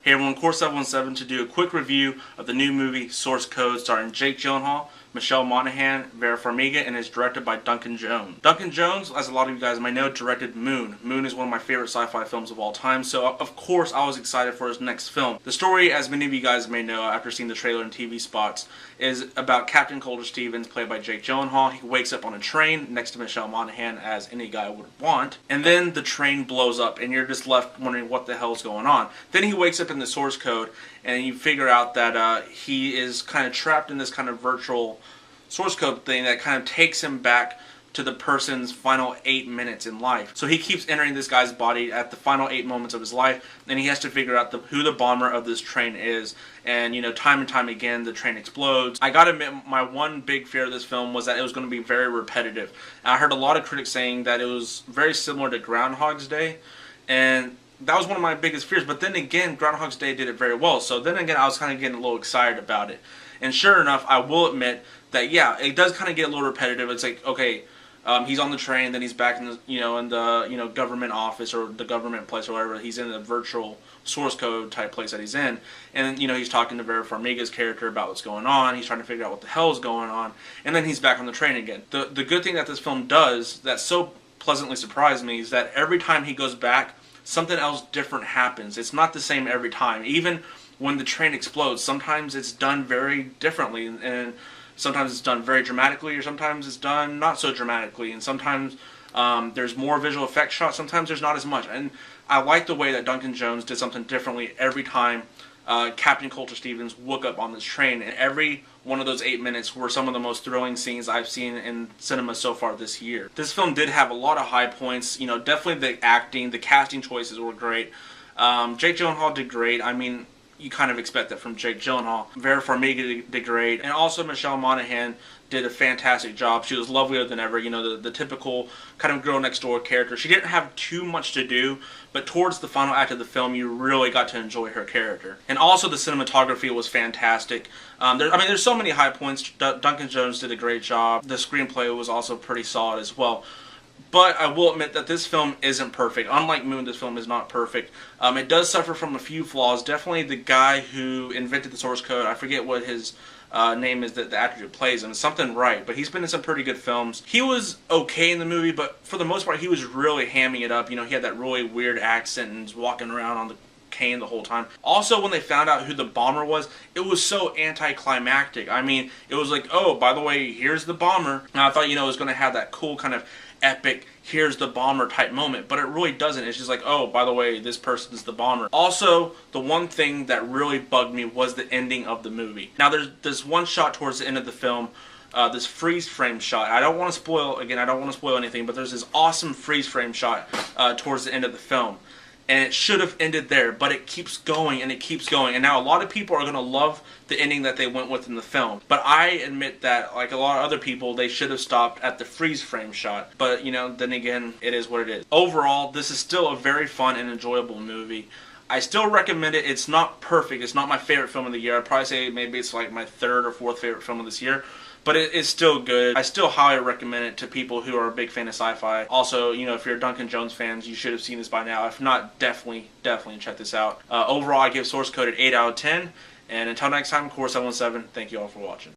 Hey everyone, Course 717 to do a quick review of the new movie Source Code starring Jake Gyllenhaal, Michelle Monaghan, Vera Farmiga, and is directed by Duncan Jones. Duncan Jones, as a lot of you guys might know, directed Moon. Moon is one of my favorite sci-fi films of all time, so of course I was excited for his next film. The story, as many of you guys may know after seeing the trailer and TV spots, is about Captain Coulter Stevens, played by Jake Gyllenhaal. He wakes up on a train next to Michelle Monaghan, as any guy would want, and then the train blows up and you're just left wondering what the hell's going on. Then he wakes up in the source code and you figure out that he is kind of trapped in this kind of virtual source code thing that kind of takes him back to the person's final 8 minutes in life. So he keeps entering this guy's body at the final 8 moments of his life, and he has to figure out who the bomber of this train is. And, you know, time and time again, the train explodes. I gotta admit, my one big fear of this film was that it was going to be very repetitive. I heard a lot of critics saying that it was very similar to Groundhog's Day, and that was one of my biggest fears. But then again, Groundhog's Day did it very well. So then again, I was kind of getting a little excited about it. And sure enough, I will admit that, yeah, it does kind of get a little repetitive. It's like, okay, he's on the train, then he's back in the government office or the government place or whatever. He's in the virtual source code type place that he's in, and he's talking to Vera Farmiga's character about what's going on. He's trying to figure out what the hell is going on, and then he's back on the train again. The good thing that this film does that so pleasantly surprised me is that every time he goes back, something else different happens. It's not the same every time. Even when the train explodes, sometimes it's done very differently, and sometimes it's done very dramatically, or sometimes it's done not so dramatically, and sometimes there's more visual effects shots, sometimes there's not as much. And I like the way that Duncan Jones did something differently every time Captain Coulter Stevens woke up on this train, and every one of those 8 minutes were some of the most thrilling scenes I've seen in cinema so far this year. This film did have a lot of high points, definitely the acting, the casting choices were great. Jake Gyllenhaal did great. I mean, you kind of expect that from Jake Gyllenhaal. Vera Farmiga did great, and also Michelle Monaghan did a fantastic job. She was lovelier than ever, the typical kind of girl next door character. She didn't have too much to do, but towards the final act of the film, you really got to enjoy her character. And also the cinematography was fantastic. There's so many high points. Duncan Jones did a great job. The screenplay was also pretty solid as well. But I will admit that this film isn't perfect. Unlike Moon, this film is not perfect. It does suffer from a few flaws. Definitely the guy who invented the source code, I forget what his name is, the actor who plays him, is something right. But he's been in some pretty good films. He was okay in the movie, but for the most part, he was really hamming it up. He had that really weird accent and was walking around on the cane the whole time. Also, when they found out who the bomber was, it was so anticlimactic. I mean, it was like, oh, by the way, here's the bomber. And I thought, it was going to have that cool kind of epic, here's the bomber type moment, but it really doesn't. It's just like, oh, by the way, this person's the bomber. Also, the one thing that really bugged me was the ending of the movie. Now, there's one shot towards the end of the film, this freeze frame shot. I don't want to spoil anything, but there's this awesome freeze frame shot towards the end of the film. And it should have ended there, but it keeps going and it keeps going. And now a lot of people are going to love the ending that they went with in the film. But I admit that, like a lot of other people, they should have stopped at the freeze frame shot. But, then again, it is what it is. Overall, this is still a very fun and enjoyable movie. I still recommend it. It's not perfect. It's not my favorite film of the year. I'd probably say maybe it's like my third or fourth favorite film of this year. But it is still good. I still highly recommend it to people who are a big fan of sci-fi. Also, if you're a Duncan Jones fan, you should have seen this by now. If not, definitely check this out. Overall, I give Source Code an 8 out of 10. And until next time, Course 717, thank you all for watching.